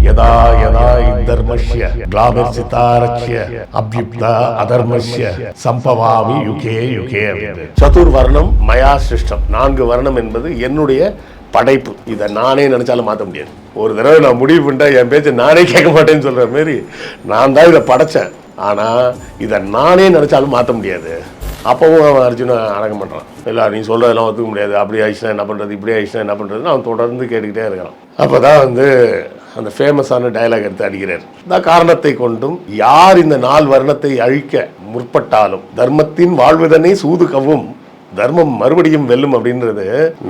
யதா யதா தர்மஸ்ய கிளாமிர்சிதாரச்ய அப்யுக்தா அதர்மஸ்ய சம்பவாமி UK UK. சதுர்வர்ணம் மயா சிருஷ்டம். 4 வர்ணம் என்பது என்னுடைய படைப்பு. இதை நானே நினைச்சாலும் மாற்ற முடியாது. ஒரு தடவை நான் முடிவு பண்ணிட்டா என் பேச்சை நானே கேட்க மாட்டேன்னு சொல்ற மாரி நான் தான் இதை படைச்சேன். ஆனா இதை நானே நினைச்சாலும் மாற்ற முடியாது. அப்பவும் அவன் அர்ஜுனை அடக்கம் பண்ணுறான். இல்லை நீ சொல்கிறதெல்லாம் ஒத்துக்க முடியாது, அப்படி ஆயிடுச்சுன்னா என்ன பண்ணுறது, இப்படி ஆயிடுச்சுன்னா என்ன பண்ணுறதுன்னு அவன் தொடர்ந்து கேட்டுக்கிட்டே இருக்கிறான். அப்போ தான் அந்த ஃபேமஸான டயலாக் எடுத்து அடிக்கிறார். இந்த காரணத்தை கொண்டும் யார் இந்த 4 வர்ணத்தை அழிக்க முற்பட்டாலும் தர்மத்தின் வாழ்வதனை சூது கவும், தர்மம் மறுபடியும் வெல்லும் அப்படின்றது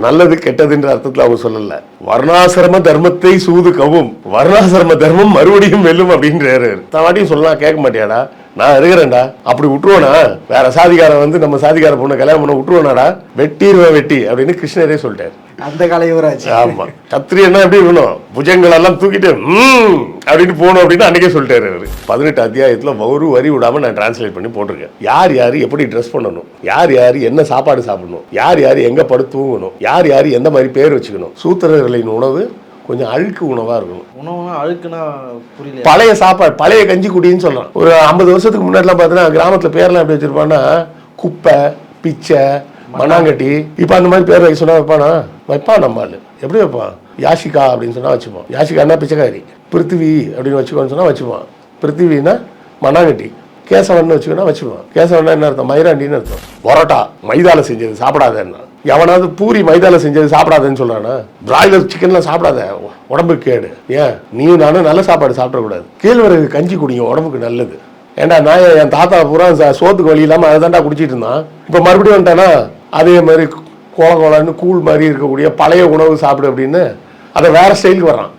நல்லது கெட்டதுன்ற அர்த்தத்தில் அவங்க சொல்லல. வர்ணாசிரம தர்மத்தை சூது கவும், வர்ணாசிரம தர்மம் மறுபடியும் வெல்லும் அப்படின்றாரு. தாட்டியும் சொல்லலாம், கேட்க மாட்டியாடா, நான் இருக்கிறேன்டா, அப்படி விட்டுருவோனா, வேற சாதிகாரன் நம்ம சாதிகார பொண்ணு கல்யாணம் பண்ண விட்டுருவோனாடா, வெட்டிடுவேன் வெட்டி அப்படின்னு கிருஷ்ணரே சொல்லிட்டாரு. அந்த கலையுராஜ். ஆமா, கத்திரியன்னா எப்படி இருக்கணும், புஜங்கள் எல்லாம் தூக்கிட்டு அப்படின்னு போகணும் அப்படின்னு அன்னைக்கே சொல்லிட்டாரு அவரு. 18 அத்தியாயத்துல ஒரு வரி விடாம நான் டிரான்ஸ்லேட் பண்ணி போட்டிருக்கேன். யார் யாரு எப்படி ட்ரெஸ் பண்ணணும், யார் யாரு என்ன சாப்பாடு சாப்பிடணும், யார் யாரு எங்க படுத்து தூங்கணும், யார் யாரு எந்த மாதிரி பேர் வச்சுக்கணும். சூத்திரர்களின் உணவு கொஞ்சம் அழுக்கு உணவா இருக்கணும். உணவுனா அழுக்குனா புரியல. பழைய சாப்பாடு, பழைய கஞ்சி குடின்னு சொல்லலாம். ஒரு 50 வருஷத்துக்கு முன்னாடிலாம் பார்த்தீங்கன்னா கிராமத்துல பேர்லாம் எப்படி வச்சிருப்பான்னா குப்பை, பிச்சை, மண்ணாங்கட்டி. இப்ப அந்த மாதிரி பேர் வைக்க சொன்னா வைப்பானா? வைப்பான். நம்மால் எப்படி வைப்பான்? யாஷிகா அப்படின்னு சொன்னா வச்சுப்பான். யாஷிகான்னா பிச்சைக்காரி. பிருத்திவி அப்படின்னு வச்சுக்கோன்னு சொன்னா வச்சுப்பான். பிருத்திவின்னா மண்ணாங்கட்டி. கேசவன் வச்சுக்கோன்னா வச்சுப்பான். கேசவன்னா என்ன அர்த்தம்? மயிராண்டின்னு அர்த்தம். பரோட்டா மைதால செஞ்சது சாப்பிடாதேன்னா. எவனாவது பூரி மைதால செஞ்சது சாப்பிடாதேன்னு சொல்றானா? பிராய்லர் சிக்கன்லாம் சாப்பிடாத, உடம்புக்கு கேடு. ஏன் நீ நானும் நல்ல சாப்பாடு சாப்பிடக்கூடாது. கேழ்வரகு கஞ்சி குடிங்க, உடம்புக்கு நல்லது. ஏண்டா நான் என் தாத்தா பூரா சோத்துக்கு வழி இல்லாமல் அதை தாண்டா குடிச்சிட்டு இருந்தான். இப்போ மறுபடியும் வந்துட்டானா அதே மாதிரி கோலன்னு கூழ் மாதிரி இருக்கக்கூடிய பழைய உணவு சாப்பிடு அப்படின்னு அதை வேற ஸ்டைலுக்கு வர்றான்.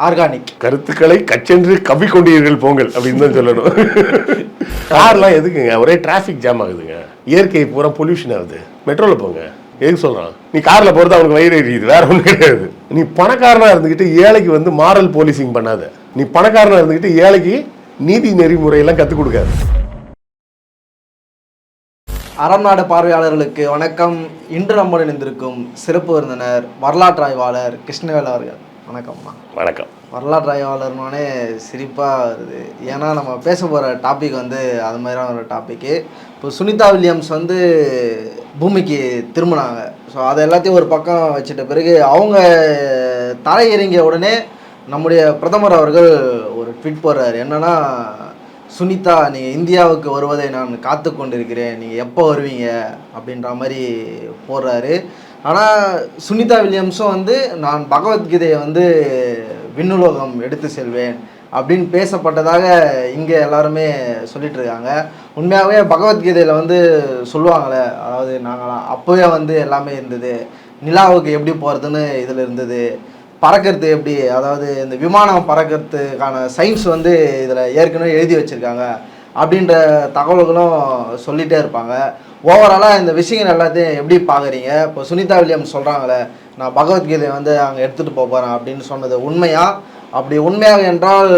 ஆர்கானிக் கருத்துக்களை கச்சென்று கவ்வி கொண்டீர்கள் போங்கள் அப்படின்னு தான் சொல்லணும். கார்லாம் எதுக்குங்க, ஒரே டிராஃபிக் ஜாம் ஆகுதுங்க, இயற்கை பூரா பொல்யூஷன் ஆகுது. மெட்ரோல போங்க, எதுக்கு சொல்றான்? நீ கார்ல போறது அவனுக்கு வயிறு எரியுது, வேற ஒன்றும் கிடையாது. நீ பணக்காரனா இருந்துகிட்டு ஏழைக்கு மாரல் போலீசிங் பண்ணாத. நீ பணக்காரனா இருந்துகிட்டு ஏழைக்கு நீதி நெறிமுறையெல்லாம் கற்றுக் கொடுக்காது. அறநாடு பார்வையாளர்களுக்கு வணக்கம். இன்று நம்முடன் இணைந்திருக்கும் சிறப்பு விருந்தினர் வரலாற்று ஆய்வாளர் கிருஷ்ணவேல் அவர்கள். வணக்கம்மா. வணக்கம். வரலாற்று ஆய்வாளர்னாலே சிரிப்பாக வருது. ஏன்னா நம்ம பேச போகிற டாபிக் அது மாதிரியான ஒரு டாப்பிக்கு. இப்போ சுனிதா வில்லியம்ஸ் பூமிக்கு திரும்பினாங்க. ஸோ அதை எல்லாத்தையும் ஒரு பக்கம் வச்சுட்ட பிறகு அவங்க தலை இறங்கிய உடனே நம்முடைய பிரதமர் அவர்கள் ஒரு ட்வீட் போடுறாரு. என்னன்னா, சுனிதா நீங்கள் இந்தியாவுக்கு வருவதை நான் காத்து கொண்டிருக்கிறேன், நீங்கள் எப்போ வருவீங்க அப்படின்ற மாதிரி போடுறாரு. ஆனால் சுனிதா வில்லியம்ஸும் நான் பகவத்கீதையை விண்ணுலோகம் எடுத்து செல்வேன் அப்படின்னு பேசப்பட்டதாக இங்கே எல்லாருமே சொல்லிட்டு இருக்காங்க. உண்மையாகவே பகவத்கீதையில் சொல்லுவாங்களே, அதாவது நாங்கள் அப்போவே எல்லாமே இருந்தது, நிலாவுக்கு எப்படி போகிறதுன்னு இதில் இருந்தது, பறக்கிறது எப்படி, அதாவது இந்த விமானம் பறக்கிறதுக்கான சயின்ஸ் இதில் ஏற்கனவே எழுதி வச்சுருக்காங்க அப்படின்ற தகவல்களும் சொல்லிகிட்டே இருப்பாங்க. ஓவராலாக இந்த விஷயங்கள் எல்லாத்தையும் எப்படி பார்க்குறீங்க? இப்போ சுனிதா வில்லியம்ஸ் சொல்கிறாங்களே, நான் பகவத்கீதையை அங்கே எடுத்துகிட்டு போகிறேன் அப்படின்னு சொன்னது உண்மையா? அப்படி உண்மையாக என்றால்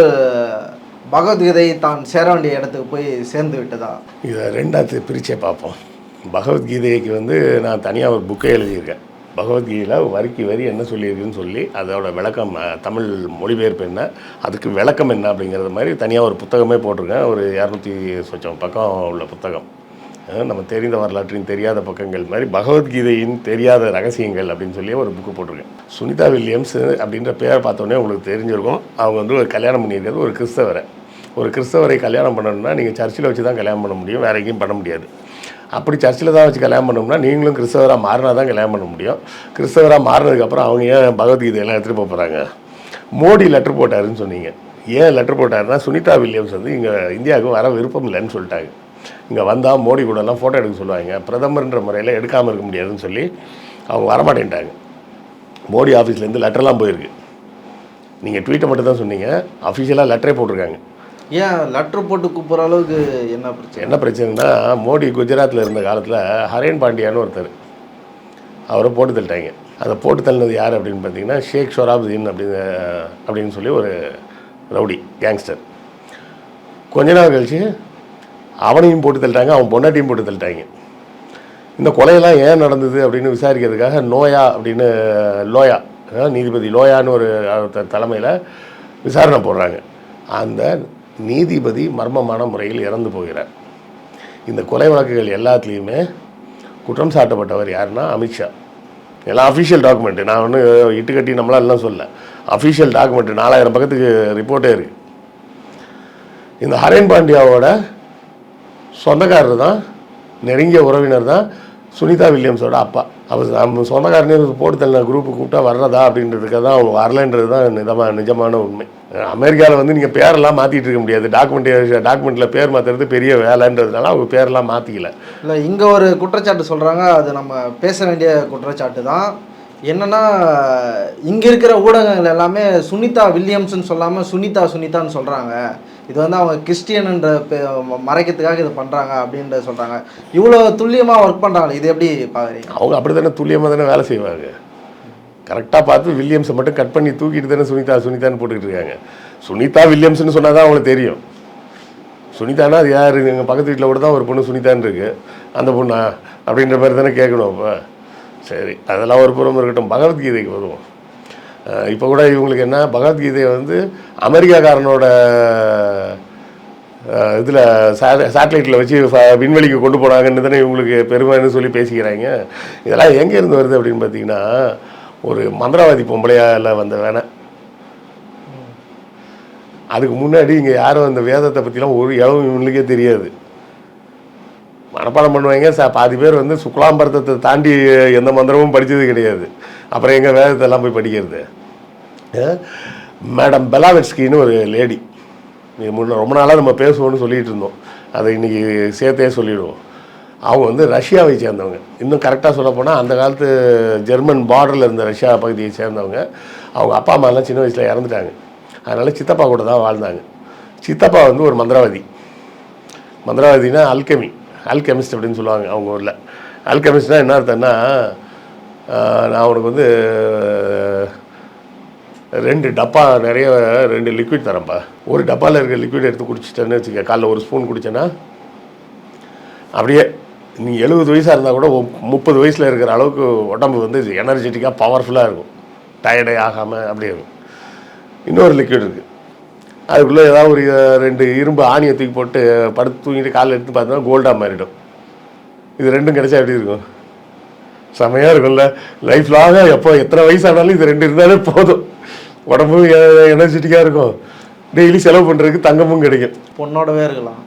பகவத்கீதை தான் சேர வேண்டிய இடத்துக்கு போய் சேர்ந்து விட்டதா? இதை ரெண்டாவது பிரிச்சே பார்ப்போம். பகவத்கீதைக்கு நான் தனியாக ஒரு புக்கை எழுதியிருக்கேன். பகவத்கீதையில் வரிக்கு வரி என்ன சொல்லியிருக்குன்னு சொல்லி அதோட விளக்கம், தமிழ் மொழிபெயர்ப்பு என்ன, அதுக்கு விளக்கம் என்ன அப்படிங்கிறது மாதிரி தனியாக ஒரு புத்தகமே போட்டிருக்கேன். ஒரு 200 சொச்சம் பக்கம் உள்ள புத்தகம். நம்ம தெரிந்த வரலாற்றின் தெரியாத பக்கங்கள் மாதிரி பகவத்கீதையின் தெரியாத ரகசியங்கள் அப்படின்னு சொல்லி ஒரு புக்கு போட்டிருக்கேன். சுனிதா வில்லியம்ஸ் அப்படின்ற பேர் பார்த்தோன்னே உங்களுக்கு தெரிஞ்சிருக்கும். அவங்க ஒரு கல்யாணம் பண்ணியிருக்கிறது ஒரு கிறிஸ்தவரை. ஒரு கிறிஸ்தவரை கல்யாணம் பண்ணணும்னா நீங்கள் சர்ச்சில் வச்சு தான் கல்யாணம் பண்ண முடியும், வேறு எங்கேயும் பண்ண முடியாது. அப்படி சர்ச்சில் தான் வச்சு கல்யாணம் பண்ணோம்னா நீங்களும் கிறிஸ்தவராக மாறினா தான் கல்யாணம் பண்ண முடியும். கிறிஸ்தவராக மாறினதுக்கப்புறம் அவங்க ஏன் பகவத்கீதையெல்லாம் எடுத்துகிட்டு போகிறாங்க? மோடி லெட்டர் போட்டாருன்னு சொன்னீங்க. ஏன் லெட்டர் போட்டாருன்னா, சுனிதா வில்லியம்ஸ் இங்கே இந்தியாவுக்கு வர விருப்பம் இல்லைன்னு சொல்லிட்டாங்க. இங்கே வந்தால் மோடி கூடலாம் ஃபோட்டோ எடுக்க சொல்லுவாங்க, பிரதமர்ன்ற முறையில் எடுக்காமல் இருக்க முடியாதுன்னு சொல்லி அவங்க வரமாட்டேன்ட்டாங்க. மோடி ஆஃபீஸ்லேருந்து லெட்டர்லாம் போயிருக்கு. நீங்கள் ட்வீட்டை மட்டும் தான் சொன்னீங்க, அஃபிஷியலாக லெட்டரே போட்டிருக்காங்க. ஏன் லெட்டர் போட்டு கூப்பிட்ற அளவுக்கு என்ன பிரச்சனை? என்ன பிரச்சனைனா, மோடி குஜராத்தில் இருந்த காலத்தில் ஹரேன் பாண்டியான்னு ஒருத்தர், அவரை போட்டு தள்ளிட்டாங்க. அதை போட்டு தள்ளினது யார் அப்படின்னு பார்த்தீங்கன்னா, ஷேக் ஷொராபுதீன் அப்படின்னு சொல்லி ஒரு ரவுடி கேங்ஸ்டர். கொஞ்ச நாள் கழிச்சு அவனையும் போட்டு தள்ளிட்டாங்க, அவன் பொண்டாட்டியும் போட்டு தள்ளிட்டாங்க. இந்த கொலையெல்லாம் ஏன் நடந்தது அப்படின்னு விசாரிக்கிறதுக்காக லோயா நீதிபதி லோயான்னு ஒரு தலைமையில் விசாரணை போடுறாங்க. அந்த நீதிபதி மர்மமான முறையில் இறந்து போகிறார். இந்த கொலை வழக்குகள் எல்லாத்துலேயுமே குற்றம் சாட்டப்பட்டவர் யாருன்னா அமித்ஷா. எல்லாம் அஃபிஷியல் டாக்குமெண்ட்டு, நான் ஒன்று இட்டுக்கட்டி நம்மளால் எல்லாம் சொல்ல, அஃபிஷியல் டாக்குமெண்ட்டு 4000 பக்கத்துக்கு ரிப்போர்ட்டே இருக்குது. இந்த ஹரேன் பாண்டியாவோட சொந்தக்காரர் தான், நெருங்கிய உறவினர் தான் சுனிதா வில்லியம்ஸோட அப்பா. அவர் நம்ம சொந்தக்காரனே போட்டு தள்ள குரூப்பு கூப்பிட்டா வர்றதா அப்படின்றதுக்காக தான் அவங்க வரலன்றது தான் நிஜமான உண்மை. அமெரிக்காவில் வந்து நீங்கள் பேரெல்லாம் மாற்றிட்டு இருக்க முடியாது. டாக்குமெண்ட்டில் பேர் மாற்றுறது பெரிய வேலைன்றதுனால அவங்க பேரெல்லாம் மாற்றிக்கல. இல்லை, இங்கே ஒரு குற்றச்சாட்டு சொல்கிறாங்க, அது நம்ம பேச வேண்டிய குற்றச்சாட்டு தான். என்னென்னா, இங்கே இருக்கிற ஊடகங்கள் எல்லாமே சுனிதா வில்லியம்ஸ்ன்னு சொல்லாமல் சுனிதான்னு சொல்கிறாங்க. இது வந்து அவங்க கிறிஸ்டியன்ன்ற மறைக்கிறதுக்காக இது பண்ணுறாங்க அப்படின்ற சொல்கிறாங்க. இவ்வளோ துல்லியமாக ஒர்க் பண்ணுறாங்க, இது எப்படி பார்க்குறீங்க? அவங்க அப்படி தானே துல்லியமாக தானே வேலை செய்வாங்க. கரெக்டாக பார்த்து வில்லியம்ஸை மட்டும் கட் பண்ணி தூக்கிட்டு தானே சுனிதான்னு போட்டுக்கிட்டு இருக்காங்க. சுனிதா வில்லியம்ஸ்னு சொன்னால் தான் அவங்களுக்கு தெரியும். சுனிதானா அது யார்? எங்கள் பக்கத்து வீட்டில் கூட தான் ஒரு பொண்ணு சுனிதான்னு இருக்குது, அந்த பொண்ணா அப்படின்ற மாதிரி தானே கேட்கணும். இப்போ சரி, அதெல்லாம் ஒரு புறம் இருக்கட்டும். பகவத்கீதைக்கு வருவோம். இப்போ கூட இவங்களுக்கு என்ன, பகவத்கீதையை வந்து அமெரிக்காக்காரனோட இதில் சேட்டலைட்டில் வச்சு விண்வெளிக்கு கொண்டு போனாங்கன்னு தானே இவங்களுக்கு பெருமைன்னு சொல்லி பேசிக்கிறாங்க. இதெல்லாம் எங்கேருந்து வருது அப்படின்னு பார்த்தீங்கன்னா, ஒரு மந்திரவாதி பொம்பளையால் வந்த வேணை. அதுக்கு முன்னாடி இங்கே யாரும் அந்த வேதத்தை பற்றிலாம் ஒரு இளவும் இவங்களுக்கே தெரியாது. மனப்பாடம் பண்ணுவாங்க. பாதி பேர் வந்து சுக்லாம்பரத்தை தாண்டி எந்த மந்திரமும் படித்தது கிடையாது. அப்புறம் எங்கள் வேதத்தை எல்லாம் போய் படிக்கிறது. மேடம் பெலாவெட்ஸ்கின்னு ஒரு லேடி, ரொம்ப நாளாக நம்ம பேசுவோம்னு சொல்லிகிட்டு இருந்தோம், அதை இன்றைக்கி சேர்த்தே சொல்லிவிடுவோம். அவங்க வந்து ரஷ்யாவை சேர்ந்தவங்க. இன்னும் கரெக்டாக சொல்ல போனால் அந்த காலத்து ஜெர்மன் பார்டரில் இருந்த ரஷ்யா பகுதியை சேர்ந்தவங்க. அவங்க அப்பா அம்மாலாம் சின்ன வயசில் இறந்துட்டாங்க. அதனால் சித்தப்பா கூட தான் வாழ்ந்தாங்க. சித்தப்பா வந்து ஒரு மந்திரவாதினா அல்கெமிஸ்ட் அப்படின்னு சொல்லுவாங்க அவங்க ஊரில். அல்கெமிஸ்ட்னால் என்ன அர்த்தம்னா, நான் உனக்கு வந்து 2 டப்பா நிறைய 2 லிக்விட் தரேன்ப்பா. ஒரு டப்பாவில் இருக்கிற லிக்விட் எடுத்து குடிச்சிட்டேன்னு வச்சுக்க, காலைல ஒரு ஸ்பூன் குடித்தேன்னா அப்படியே நீ 70 வயசாக இருந்தால் கூட 30 வயசில் இருக்கிற அளவுக்கு உடம்பு வந்து எனர்ஜெட்டிக்காக பவர்ஃபுல்லாக இருக்கும், டயர்டே ஆகாமல் அப்படியே இருக்கும். இன்னொரு லிக்விட் இருக்குது, அதுக்குள்ளே ஏதாவது ஒரு 2 இரும்பு ஆணியை தூக்கி போட்டு படுத்து தூங்கிட்டு காலையில் எடுத்து பார்த்தோன்னா கோல்டாக மாறிடும். இது 2ம் கிடைச்சா எப்படி இருக்கும்? செமையாக இருக்கும்ல. லைஃப் லாங்காக எப்போ எத்தனை வயசானாலும் இது 2 இருந்தாலே போதும், உடம்பும் எனர்ஜெட்டிக்காக இருக்கும், டெய்லி செலவு பண்ணுறதுக்கு தங்கமும் கிடைக்கும், பொண்ணோடவே இருக்கலாம்.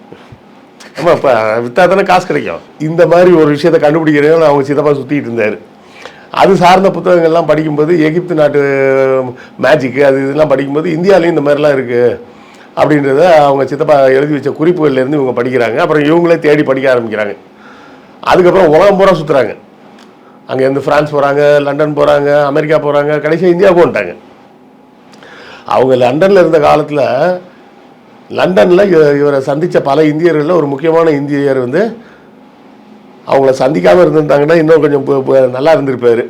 ஆமாம், இப்போ விற்றா தானே காசு கிடைக்கும். இந்த மாதிரி ஒரு விஷயத்தை கண்டுபிடிக்கிறேன்னு அவங்க சித்தப்பா சுற்றிட்டு இருந்தார். அது சார்ந்த புத்தகங்கள்லாம் படிக்கும்போது எகிப்து நாட்டு மேஜிக்கு அது இதெல்லாம் படிக்கும்போது இந்தியாவிலையும் இந்த மாதிரிலாம் இருக்குது அப்படின்றத அவங்க சித்தப்பா எழுதி வச்ச குறிப்புகள்லேருந்து இவங்க படிக்கிறாங்க. அப்புறம் இவங்களே தேடி படிக்க ஆரம்பிக்கிறாங்க. அதுக்கப்புறம் உலகம் பூரா சுற்றுறாங்க. அங்கேருந்து ஃப்ரான்ஸ் போகிறாங்க, லண்டன் போகிறாங்க, அமெரிக்கா போகிறாங்க, கடைசியாக இந்தியாவுக்கு வந்துட்டாங்க. அவங்க லண்டனில் இருந்த காலத்தில் லண்டனில் இவரை சந்தித்த பல இந்தியர்களில் ஒரு முக்கியமான இந்தியர் வந்து அவங்கள சந்திக்காமல் இருந்திருந்தாங்கன்னா இன்னும் கொஞ்சம் நல்லா இருந்திருப்பார்.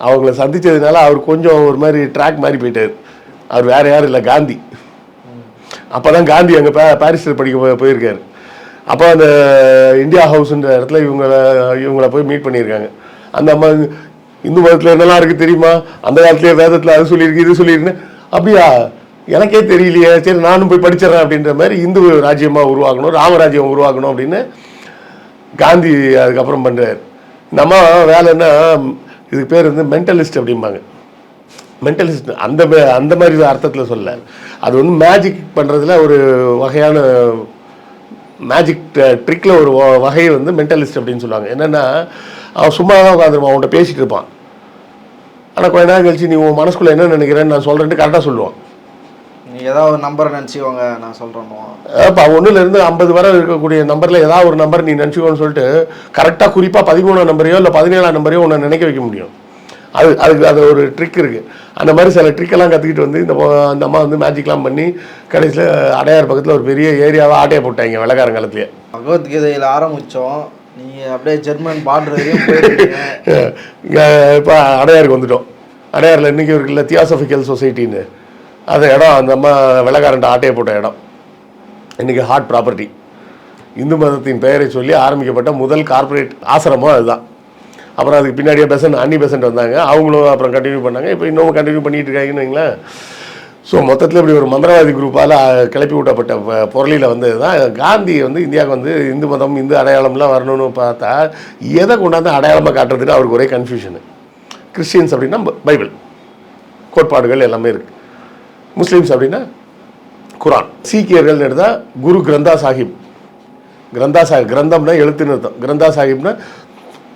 அவங்கள சந்தித்ததுனால அவர் கொஞ்சம் ஒரு மாதிரி ட்ராக் மாதிரி போயிட்டார். அவர் வேறு யாரும் இல்லை, காந்தி. அப்போ தான் காந்தி அங்கே பாரிஸில் படிக்க போயிருக்காரு. அப்போ அந்த இந்தியா ஹவுஸுன்ற இடத்துல இவங்கள போய் மீட் பண்ணியிருக்காங்க. அந்த அம்மா இந்து மதத்தில் என்னெல்லாம் இருக்குது தெரியுமா, அந்த காலத்துலேயே வேதத்தில் அது சொல்லியிருக்கு இது சொல்லியிருக்குன்னு. அப்படியா, எனக்கே தெரியலையே, சரி நானும் போய் படிச்சிடறேன் அப்படின்ற மாதிரி இந்து ராஜ்யமாக உருவாக்கணும், ராமராஜ்யம் உருவாக்கணும் அப்படின்னு காந்தி அதுக்கப்புறம் பண்ணுறாரு. நம்ம வேலை என்ன, இதுக்கு பேர் வந்து மென்டலிஸ்ட் அப்படிம்பாங்க. மென்டலிஸ்ட் அந்த மாதிரி அர்த்தத்தில் சொல்ல, அது வந்து மேஜிக் பண்ணுறதுல ஒரு வகையான மேஜிக் ட்ரிக்கில் ஒரு வகை வந்து மென்டலிஸ்ட் அப்படின்னு சொல்லுவாங்க. என்னென்னா, அவன் சும்மா தான் உட்காந்துருப்பான், அவன்கிட்ட பேசிகிட்டு இருப்பான். ஆனால் கொஞ்ச நேரம் கழிச்சு நீ உன் மனசுக்குள்ளே என்ன நினைக்கிறேன்னு நான் சொல்கிறேன்ட்டு கரெக்டாக சொல்லுவான். நீங்கள் ஏதாவது ஒரு நம்பரை நினச்சிக்கோங்க நான் சொல்கிறேன்னு. இப்போ 1லேருந்து 50 வரை இருக்கக்கூடிய நம்பரில் ஏதாவது ஒரு நம்பர் நீ நினச்சிக்கோன்னு சொல்லிட்டு கரெக்டாக குறிப்பாக 13ஆம் நம்பரையோ இல்லை 17ஆம் நம்பரையோ உன்னை நினைக்க வைக்க முடியும். அது ஒரு ட்ரிக் இருக்குது. அந்த மாதிரி சில ட்ரிக்கெல்லாம் கற்றுக்கிட்டு வந்து அந்த அம்மா வந்து மேஜிக்லாம் பண்ணி கடைசியில் அடையார் பக்கத்தில் ஒரு பெரிய ஏரியாவை ஆட்டையை போட்டாங்க வெள்ளக்காரங்காலத்துலேயே. பகவத்கீதையில் ஆரம்பித்தோம், நீங்கள் அப்படியே ஜெர்மன் பார்டர் வரையும் போயிருக்கீங்க. இப்போ அடையாருக்கு வந்துட்டோம். அடையாரில் இன்றைக்கி இருக்குல்ல தியாசபிக்கல் சொசைட்டின்னு, அந்த இடம் அந்த அம்மா வெள்ளக்காரன்ட்ட ஆட்டையை போட்ட இடம் இன்றைக்கி ஹாட் ப்ராப்பர்ட்டி. இந்து மதத்தின் பெயரை சொல்லி ஆரம்பிக்கப்பட்ட முதல் கார்ப்பரேட் ஆசிரமம் அதுதான். அப்புறம் அதுக்கு பின்னாடியே அன்னி பெசன்ட் வந்தாங்க, அவங்களும் அப்புறம் கண்டினியூ பண்ணாங்க. இப்போ இன்னமும் கண்டினியூ பண்ணிகிட்டு இருக்காங்கன்னு வைங்களேன். ஸோ மொத்தத்தில் இப்படி ஒரு மந்திரவாதி குரூப்பால் கிளப்பி விட்டப்பட்ட பொருளில் வந்து தான் காந்தி வந்து இந்தியாவுக்கு வந்து இந்து மதம் இந்து அடையாளம்லாம் வரணும்னு பார்த்தா எதை கொண்டாந்து அடையாளமாக காட்டுறதுன்னு அவருக்கு ஒரே கன்ஃபியூஷனு. கிறிஸ்டியன்ஸ் அப்படின்னா பைபிள் கோட்பாடுகள் எல்லாமே இருக்குது, முஸ்லீம்ஸ் அப்படின்னா குரான், சீக்கியர்கள்னு எடுத்தால் குரு கிரந்தா சாஹிப். கிரந்தம்னா எழுத்துன்னு அர்த்தம், கிரந்தா சாஹிப்னா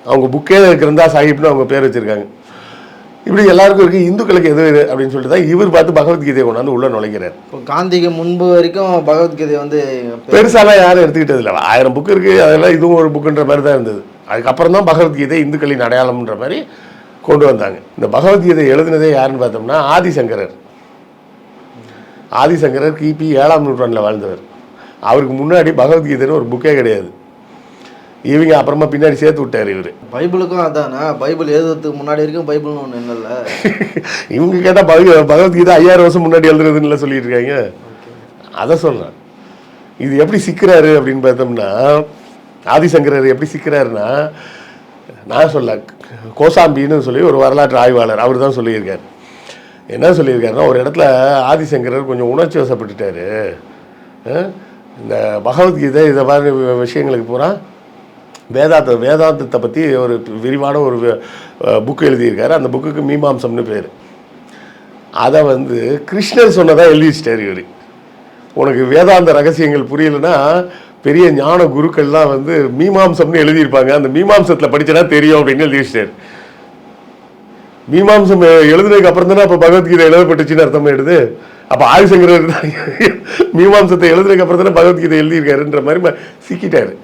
அவங்க புக்கே கிரந்தா சாஹிப்னு அவங்க பேர் வச்சுருக்காங்க. இப்படி எல்லாருக்கும் இருக்குது. இந்துக்களுக்கு எது அப்படின்னு சொல்லிட்டு தான் இவர் பார்த்து பகவத்கீதையை கொண்டாந்து உள்ளே நுழைக்கிறார். இப்போ காந்திக்கு முன்பு வரைக்கும் பகவத்கீதை வந்து பெருசாலாம் யாரும் எடுத்துக்கிட்டது இல்லை. 1000 புக்கு இருக்குது, அதெல்லாம் இதுவும் ஒரு புக்குன்ற மாதிரி தான் இருந்தது. அதுக்கப்புறம் தான் பகவத்கீதை இந்துக்களின் அடையாளம்ன்ற மாதிரி கொண்டு வந்தாங்க. இந்த பகவத்கீதை எழுதினதே யாருன்னு பார்த்தோம்னா ஆதிசங்கரர். ஆதிசங்கரர் கிபி 7ஆம் நூற்றாண்டில் வாழ்ந்தவர். அவருக்கு முன்னாடி பகவத்கீதைன்னு ஒரு புக்கே கிடையாது. இவங்க அப்புறமா பின்னாடி சேர்த்து விட்டார் இவர். பைபிளுக்கும் அதானே, பைபிள் எழுதுறதுக்கு முன்னாடி வரைக்கும் பைபிள்னு ஒன்று இல்லைல்ல. இவங்க கேட்டால் பகவத்கீதை 5000 வருஷம் முன்னாடி எழுதுறதுன்னு சொல்லிட்டு இருக்காங்க. அதை சொல்கிறேன். இது எப்படி சிக்கிறாரு அப்படின்னு பார்த்தோம்னா, ஆதிசங்கரர் எப்படி சிக்கிறாருன்னா, நான் சொல்ல கோசாம்பின்னு சொல்லி ஒரு வரலாற்று ஆய்வாளர் அவர் தான் சொல்லியிருக்கார். என்ன சொல்லியிருக்காருன்னா, ஒரு இடத்துல ஆதிசங்கரர் கொஞ்சம் உணர்ச்சி வசப்பட்டுட்டார். இந்த பகவத்கீதை இதை மாதிரி விஷயங்களுக்கு பூரா வேதாந்தத்தை பற்றி ஒரு விரிவான ஒரு புக்கு எழுதியிருக்காரு. அந்த புக்குக்கு மீமாம்சம்னு பேர். அதை வந்து கிருஷ்ணர் சொன்னதாக எழுதி வச்சிட்டார் இவர். உனக்கு வேதாந்த ரகசியங்கள் புரியலைன்னா பெரிய ஞான குருக்கள்லாம் வந்து மீமாம்சம்னு எழுதியிருப்பாங்க, அந்த மீமாம்சத்தில் படித்தனா தெரியும் அப்படின்னு எழுதி வச்சிட்டார். மீமாம்சம் எழுதுனதுக்கு அப்புறம் தானே அப்போ பகவத்கீதை எழுதப்பட்டுச்சுன்னு அர்த்தம் எடுது. அப்போ ஆதிசங்கரர் மீமாம்சத்தை எழுதுனதுக்கு அப்புறம் தானே பகவத்கீதை எழுதியிருக்காருன்ற மாதிரி சிக்கிட்டார்.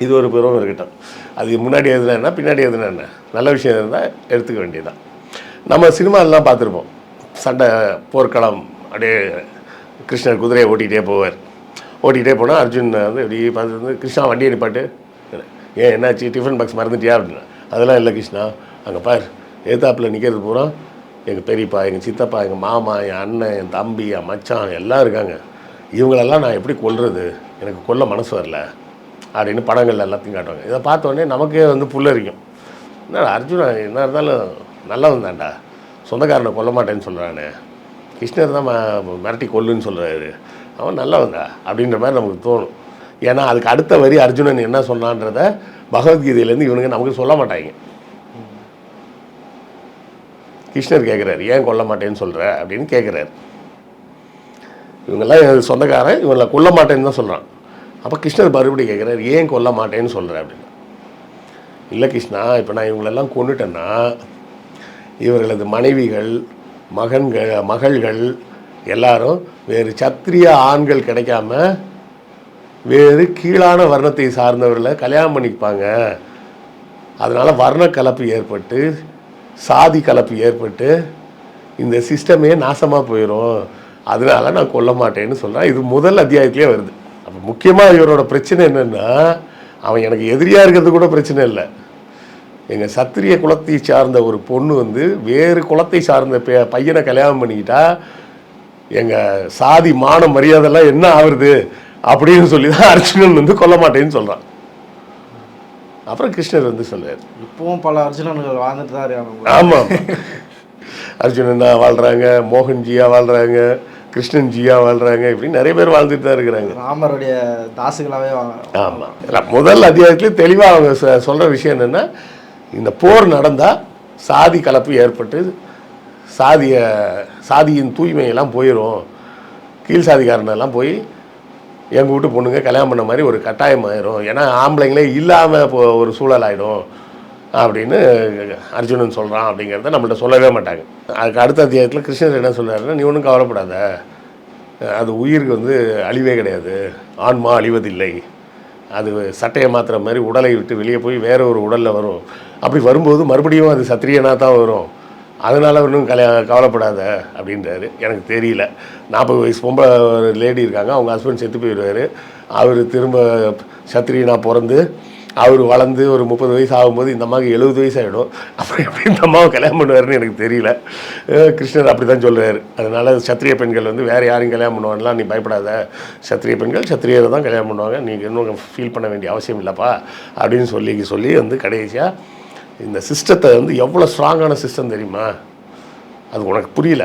இது ஒரு புறம் இருக்கட்டும். அது முன்னாடி எதுனா பின்னாடி எதுனா என்ன நல்ல விஷயம் இருந்தால் எடுத்துக்க வேண்டியதுதான். நம்ம சினிமாலெலாம் பார்த்துருப்போம், சண்டை போர்க்களம், அப்படியே கிருஷ்ணர் குதிரையை ஓட்டிகிட்டே போவார். ஓட்டிகிட்டே போனால் அர்ஜுன் வந்து இப்படி பார்த்து கிருஷ்ணா வண்டியை நிப்பாட்டு, ஏன் என்னாச்சு டிஃபன் பாக்ஸ் மறந்துட்டியா அப்படின்னா, அதெல்லாம் இல்லை கிருஷ்ணா, அங்கே பார் ஏத்தாப்பில் நிற்கிறது பூரா எங்கள் பெரியப்பா, எங்கள் சித்தப்பா, எங்கள் மாமா, என் அண்ணன், என் தம்பி, என் மச்சான் எல்லாம் இருக்காங்க, இவங்களெல்லாம் நான் எப்படி கொல்றது, எனக்கு கொல்ல மனசு வரல அப்படின்னு படங்கள் எல்லாத்தையும் காட்டுவாங்க. இதை பார்த்தோடனே நமக்கே வந்து புல்லரிக்கும். என்னடா அர்ஜுனா என்ன இருந்தாலும் நல்லவன் தான்டா, சொந்தக்காரனை கொல்ல மாட்டேன்னு சொல்கிறானே, கிருஷ்ணர் தான் மிரட்டி கொல்லுன்னு சொல்கிறாரு, அவன் நல்லவன்டா அப்படின்ற மாதிரி நமக்கு தோணும். ஏன்னா அதுக்கு அடுத்த வரி அர்ஜுனன் என்ன சொன்னான்றத பகவத்கீதையிலேருந்து இவனுங்க நமக்கு சொல்ல மாட்டாங்க. கிருஷ்ணர் கேட்குறாரு, ஏன் கொல்ல மாட்டேன்னு சொல்கிற அப்படின்னு கேட்குறாரு. இவங்கெல்லாம் சொந்தக்காரன், இவங்களை கொல்ல மாட்டேன்னு தான் சொல்கிறான். அப்போ கிருஷ்ணர் மறுபடியும் கேட்குறாரு, ஏன் கொல்ல மாட்டேன்னு சொல்கிற அப்படின்னு. இல்லை கிருஷ்ணா, இப்போ நான் இவங்களெல்லாம் கொண்டுட்டேன்னா இவர்களது மனைவிகள், மகள்கள் எல்லாரும் வேறு சத்திரிய ஆண்கள் கிடைக்காம வேறு கீழான வர்ணத்தை சார்ந்தவர்களை கல்யாணம் பண்ணிப்பாங்க. அதனால் வர்ண கலப்பு ஏற்பட்டு சாதி கலப்பு ஏற்பட்டு இந்த சிஸ்டமே நாசமாக போயிடும், அதனால நான் கொல்ல மாட்டேன்னு சொல்கிறேன். இது முதல் அத்தியாயத்திலே வருது. அப்போ முக்கியமாக இவரோட பிரச்சனை என்னென்னா, அவன் எனக்கு எதிரியாக இருக்கிறது கூட பிரச்சனை இல்லை, எங்கள் சத்திரிய குலத்தை சார்ந்த ஒரு பொண்ணு வந்து வேறு குலத்தை சார்ந்த பையனை கல்யாணம் பண்ணிக்கிட்டா எங்கள் சாதி மான மரியாதைலாம் என்ன ஆகுறது அப்படின்னு சொல்லி தான் அர்ஜுனன் வந்து கொல்ல மாட்டேன்னு சொல்கிறான். அப்புறம் கிருஷ்ணர் வந்து சொல்லுவார், இப்போவும் பல அர்ஜுனன்கள் வாழ்ந்துட்டு தான் இருக்காங்க. ஆமாம், அர்ஜுனனா வாழ்கிறாங்க, மோகன்ஜியா வாழ்கிறாங்க, கிருஷ்ணன்ஜியா வாழ்கிறாங்க, இப்படி நிறைய பேர் வாழ்ந்துட்டு தான் இருக்கிறாங்க. ராமருடைய தாசுகளாகவே வாங்குறாங்க. ஆமாம், முதல் அத்தியாயத்துலேயே தெளிவாக அவங்க சொல்கிற விஷயம் என்னென்னா, இந்த போர் நடந்தால் சாதி கலப்பு ஏற்பட்டு சாதியின் தூய்மையெல்லாம் போயிடும், கீழ் சாதிக்காரனெல்லாம் போய் எங்கள் வீட்டு பொண்ணுங்க கல்யாணம் பண்ண மாதிரி ஒரு கட்டாயம் ஆயிரும், ஏன்னா ஆம்பளைங்களே இல்லாமல் இப்போ ஒரு சூழல் ஆகிடும் அப்படின்னு அர்ஜுனன் சொல்கிறான். அப்படிங்கிறத நம்மள்ட்ட சொல்லவே மாட்டாங்க. அதுக்கு அடுத்த அத்தியாயத்தில் கிருஷ்ணர் என்ன சொல்கிறாருன்னா, நீ ஒன்றும் கவலைப்படாத, அது உயிருக்கு வந்து அழிவே கிடையாது, ஆன்மா அழிவதில்லை, அது சட்டையை மாற்றுற மாதிரி உடலை விட்டு வெளியே போய் வேறு ஒரு உடலில் வரும், அப்படி வரும்போது மறுபடியும் அது சத்திரியனாக தான் வரும், அதனால் ஒன்றும் கவலைப்படாத அப்படின்றாரு. எனக்கு தெரியல, 40 வயசு பொம்பளை ஒரு லேடி இருக்காங்க, அவங்க ஹஸ்பண்ட் செத்து போயிடுவார், அவர் திரும்ப சத்திரியனாக பிறந்து அவர் வளர்ந்து ஒரு 30 வயசு ஆகும்போது இந்த அம்மாவுக்கு 70 வயசு ஆகிடும், அப்புறம் எப்படி இந்த அம்மாவை கல்யாணம் பண்ணுவாருன்னு எனக்கு தெரியல. கிருஷ்ணர் அப்படி தான் சொல்கிறார். அதனால் சத்திரிய பெண்கள் வந்து வேறு யாரையும் கல்யாணம் பண்ணுவாங்கலாம், நீ பயப்படாத, சத்திரிய பெண்கள் சத்திரியரை தான் கல்யாணம் பண்ணுவாங்க, நீங்கள் இன்னும் ஃபீல் பண்ண வேண்டிய அவசியம் இல்லைப்பா அப்படின்னு சொல்லி வந்து கடைசியாக இந்த சிஸ்டத்தை வந்து எவ்வளோ ஸ்ட்ராங்கான சிஸ்டம் தெரியுமா, அது உனக்கு புரியல,